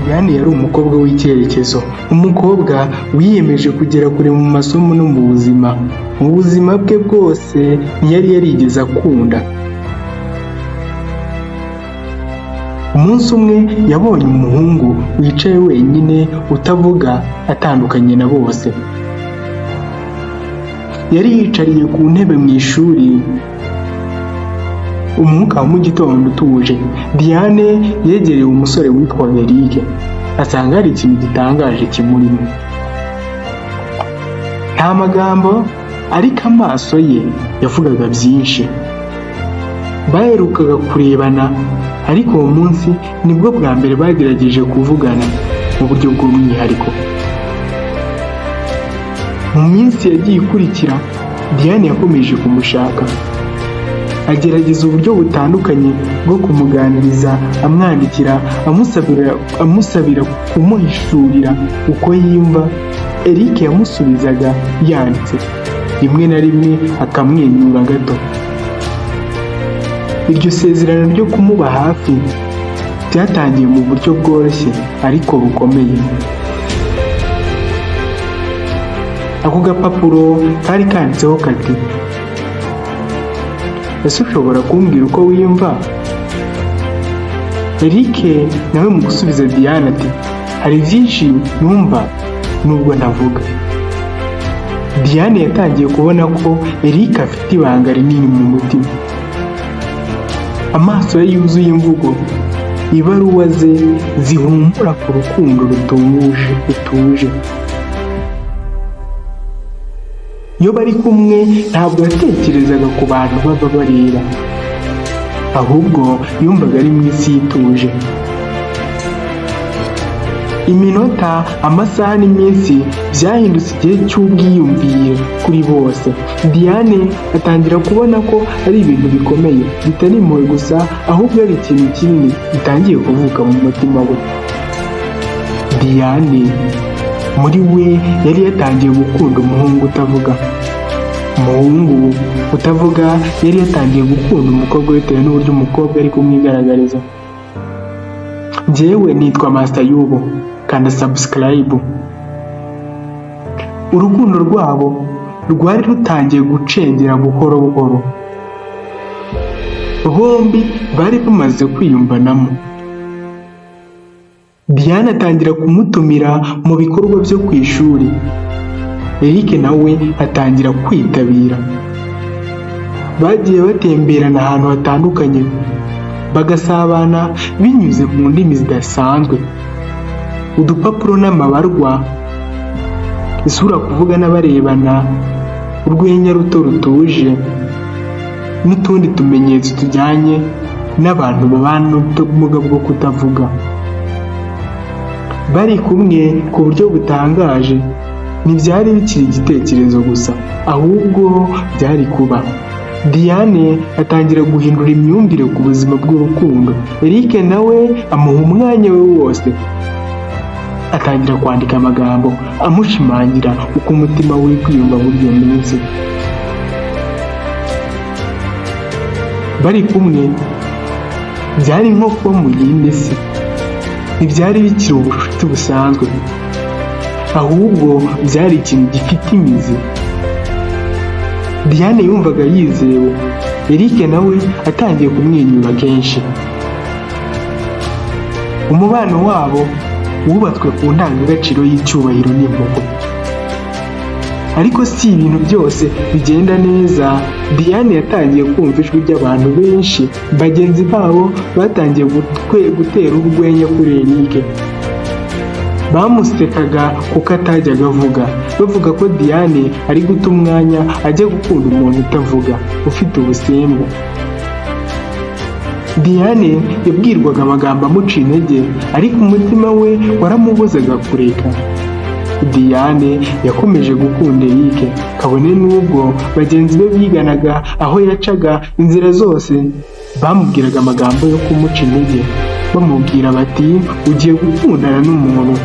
Diane yari umukobwa w'icyerekezo, umukobwa wiyemeje kugera kure mu masomo no mu buzima. Mu buzima bwe bwose ntiyari yarigeze akunda. Umunsi umwe yabonye umuhungu wicaye wenyine utavuga, atandukanye na bose. Yari yicariye ku ntebe mu ishuri, umwuka wa mu gitondo utuje. Diane yegereye umusore witwa Eric, asanga hari ikintu gitangaje kimurimo. Nta magambo, ariko amaso ye yavugaga byinshi. Baherukaga kurebana, ariko uwo munsi nibwo bwa mbere bagerageje kuvugana mu buryo bw'umwihariko. Mu minsi yagiye ikurikira, Diane yakomeje kumushaka. Agerageza uburyo butandukanye bwo kumuganiriza, amwandikira, amusabira kumuhishurira uko yiyumva. Eric yamusubizaga yanditse, rimwe na rimwe akamwenyura gato. Iryo sezerano ryo kumuba hafi byatangiye mu buryo bworoshye ariko bukomeye. Ako gapapuro kari kanditseho kati: ese ushobora kumbwira uko wiyumva? Eric nawe mu gusubiza Diane ati: hari byinshi numva nubwo ntavuga. Diane yatangiye kubona ko Eric afite ibanga rinini mu mutima. Amaso ye yuzuye imvugo, ibaruwa ze zihumura ku rukundo rutuje. Iyo bari kumwe ntabwo yatekerezaga ku bantu baba bareba, ahubwo yumvaga ari mu isi ituje. Iminota, amasaha n'iminsi byahindutse igihe cy'ubwiyumvire kuri bose. Diane atangira kubona ko ari ibintu bikomeye, bitari impuhwe gusa, ahubwo ari ikintu kinini gitangiye kuvuka mu mutima we. Diane muri we yari yatangiye gukunda umuhungu utavuga. Umuhungu utavuga yari yatangiye gukunda umukobwa bitewe n'uburyo umukobwa ari kumwigaragariza. Njyewe nitwa Master Yubo, kanda subscribe. Urukundo rwabo rwari rutangiye gucengera buhoro buhoro. Bombi bari bamaze kwiyumvanamo. Diane atangira kumutumira mu bikorwa byo ku ishuri. Eric nawe atangira kwitabira. Bagiye batemberana ahantu hatandukanye, bagasabana binyuze mu ndimi zidasanzwe. Udupapuro n'amabarwa, isura kuvuga n'abarebana, urwenya ruto rutuje, n'utundi tumenyetso tujyanye n'abantu babana n'ubumuga bwo kutavuga. Bari kumwe ku buryo butangaje, ntibyari bikiri igitekerezo gusa, ahubwo byari kuba. Diane atangira guhindura imyumvire ku buzima bw'urukundo. Eric nawe amuha umwanya we wose. Atangira kwandika amagambo amushimangira uko umutima we kwiyumva muri iyo minsi. Bari kumwe byari nko kuba mu yindi si. Ntibyari bikiri ubucuti busanzwe, ahubwo byari ikintu gifite imizi. Diane yumvaga yizewe. Eric nawe atangiye kumwenyura kenshi. Umubano wabo wubatswe ku ndangagaciro y'icyubahiro n'impuhwe. Ariko si ibintu byose bigenda neza. Diane yatangiye kumva ijwi ry'abantu benshi. Bagenzi babo batangiye gutera urwenya kuri Eric. Bamusekaga kuko atajyaga avuga, bavuga ko Diane ari guta umwanya ajya gukunda umuntu utavuga, ufite ubusembwa. Diane yabwirwaga amagambo amuca intege, ariko umutima we waramubuzaga kureka. Diane yakomeje gukunda Eric, kabone n'ubwo bagenzi be biganaga aho yacaga inzira zose bamubwiraga amagambo yo kumuca intege, bamubwira bati ugiye gukundana n'umuntu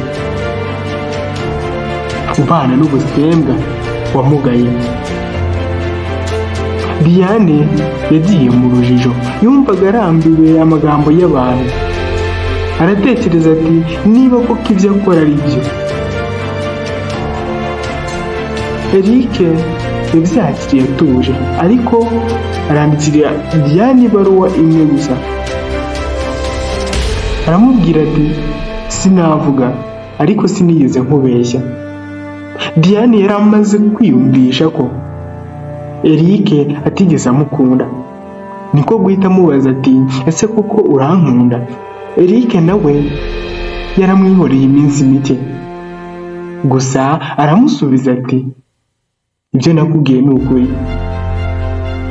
ubana n'ubusembwa wamugaye. Diane yagiye mu rujijo, yumvaga arambiwe amagambo y'abantu. aratekereza ati niba koko ibyo akora ari byo. Eric yabyakiriye atuje, ariko arandikira Diane ibaruwa imwe gusa. Aramubwira ati sinavuga ariko sinigeze nkubeshya. Diane yari amaze kwiyumvisha ko Eric atigeze amukunda, niko guhita amubaza ati ese koko urankunda? Eric nawe yaramwihoreye iminsi mike, gusa aramusubiza ati ibyo nakubwiye ni ukuri.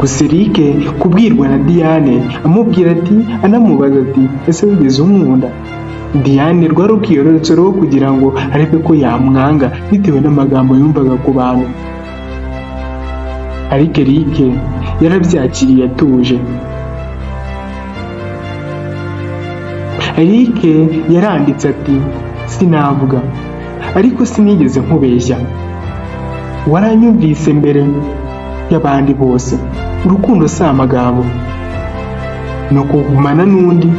Gusa Eric kubwirwa na Diane amubwira ati anamubaza ati ese wigeze unkunda? Diane rwari ukiyororotse rwo kugira ngo arebe ko yamwanga bitewe n'amagambo yumvaga ku bantu, ariko Eric yarabyakiriye atuje. Eric yaranditse ati sinavuga ariko sinigeze nkubeshya, waranyumvise mbere y'abandi bose. Urukundo si amagambo, ni ukugumana n'undi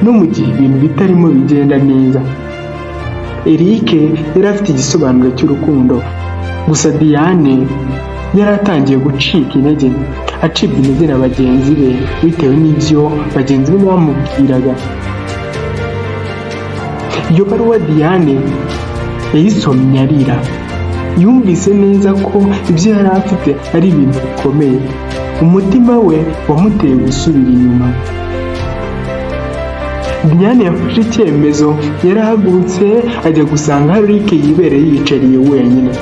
no mu gihe ibintu bitarimo bigenda neza. Eric yari afite igisobanuro cy'urukundo, gusa Diane yari atangiye gucika intege, acibwa intege na bagenzi be bitewe n'ibyo bagenzi be bamubwiraga. Iyo baruwa Diane yayisomye arira, yumvise neza ko ibyo yari afite ari ibintu bikomeye. Umutima we wamuteye gusubira inyuma. Diane yafashe icyemezo, yarahagurutse ajya gusanga Eric yibereye yicariye wenyine.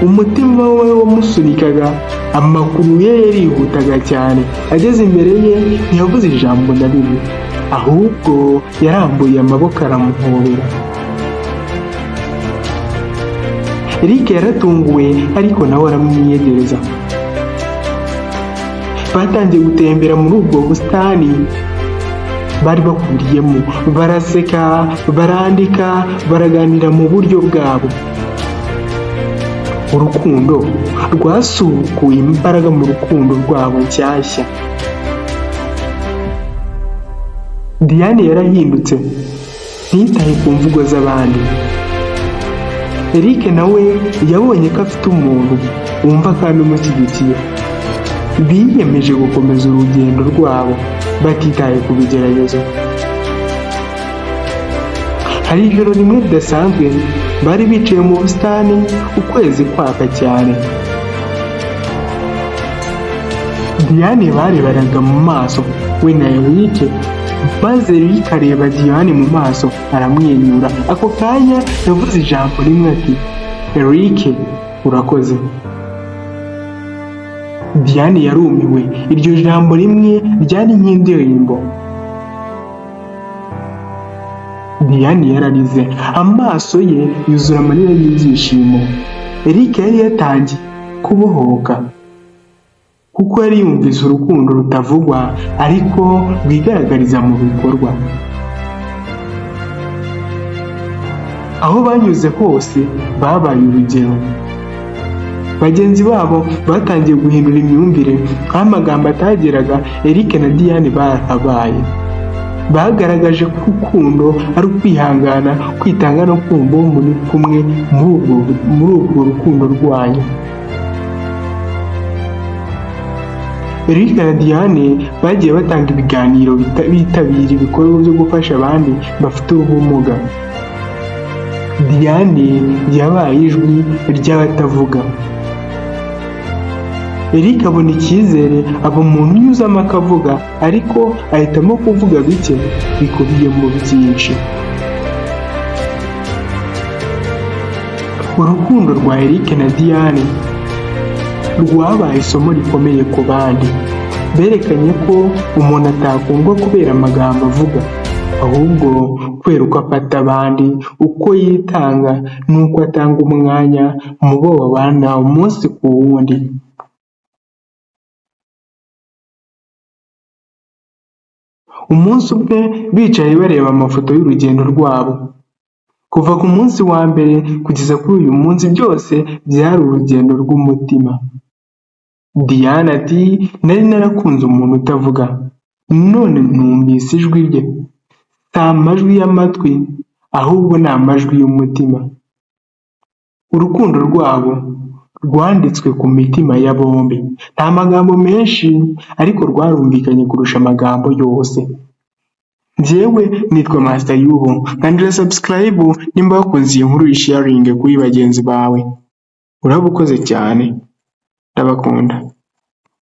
Umutima we wamusunikaga, amakuru ye yarihutaga cyane. Ageze imbere ye ntiyavuze ijambo na rimwe, ahubwo yarambuye amaboko aramuhobera. Eric yaratunguwe ariko nawe aramwiyegereza. Batangiye gutembera muri ubwo busitani bari bakuriyemo, baraseka, barandika, baraganira mu buryo bwabo. Urukundo rwasukuye imbaraga mu rukundo rwabo nshyashya. Diane yarahindutse, ntitaye ku mvugo z'abandi. Eric nawe yabonye ko afite umuntu wumva kandi umushyigikiye. Biyemeje gukomeza urugendo rwabo batitaye ku bigeragezo. Hari ijoro rimwe ridasanzwe, bari bicaye mu busitani, ukwezi kwaka cyane. Diane barebanaga mu maso we na Eric, maze Eric areba Diane mu maso aramwenyura. Ako kanya yavuze ijambo rimwe ati Eric urakoze. Diane yarumiwe, iryo jambo rimwe ryari nk'indirimbo. Diane yararize, amaso ye yuzura amarira y'ibyishimo. Eric yari yatangiye kubohoka, kuko yari yumvise urukundo rutavugwa ariko rwigaragariza mu bikorwa. Aho banyuze hose babaye urugero. Bagenzi babo batangiye guhindura imyumvire, aho amagambo atageraga. Eric na Diane barahabaye. Bagaragaje ko urukundo ari ukwihangana, kwitanga no kumva uwo muri kumwe muri urwo rukundo rwanyu. Eric na Diane bagiye batanga ibiganiro bitabira ibikorwa byo gufasha abandi bafite ubumuga. Diane yabaye ijwi ry'abatavuga. Eric abona icyizere, aba umuntu unyuzamo akavuga, ariko ahitamo kuvuga bike bikubiyemo byinshi. Urukundo rwa Eric na Diane rwabaye isomo rikomeye ku bandi. Berekanye ko umuntu atakundwa kubera amagambo avuga, ahubwo kubera uko afata abandi, uko yitanga n'uko atanga umwanya mu bo babana umunsi ku wundi. Umunsi umwe bicaye bareba amafoto y'urugendo rwabo. Kuva ku munsi wa mbere kugeza kuri uyu munsi byose byari urugendo rw'umutima. Diane ati nari narakunze umuntu utavuga, none numvise ijwi rye, si amajwi y'amatwi ahubwo ni amajwi y'umutima. Urukundo rwabo rwanditswe ku mitima ya bombi. Nta magambo menshi ariko rwarumvikanye kurusha amagambo yose. Njyewe nitwa Master Yubo, kandira subscribe nimba wakunze iyi nkuru uyisharinge kuri bagenzi bawe. Urabukoze cyane, ndabakunda.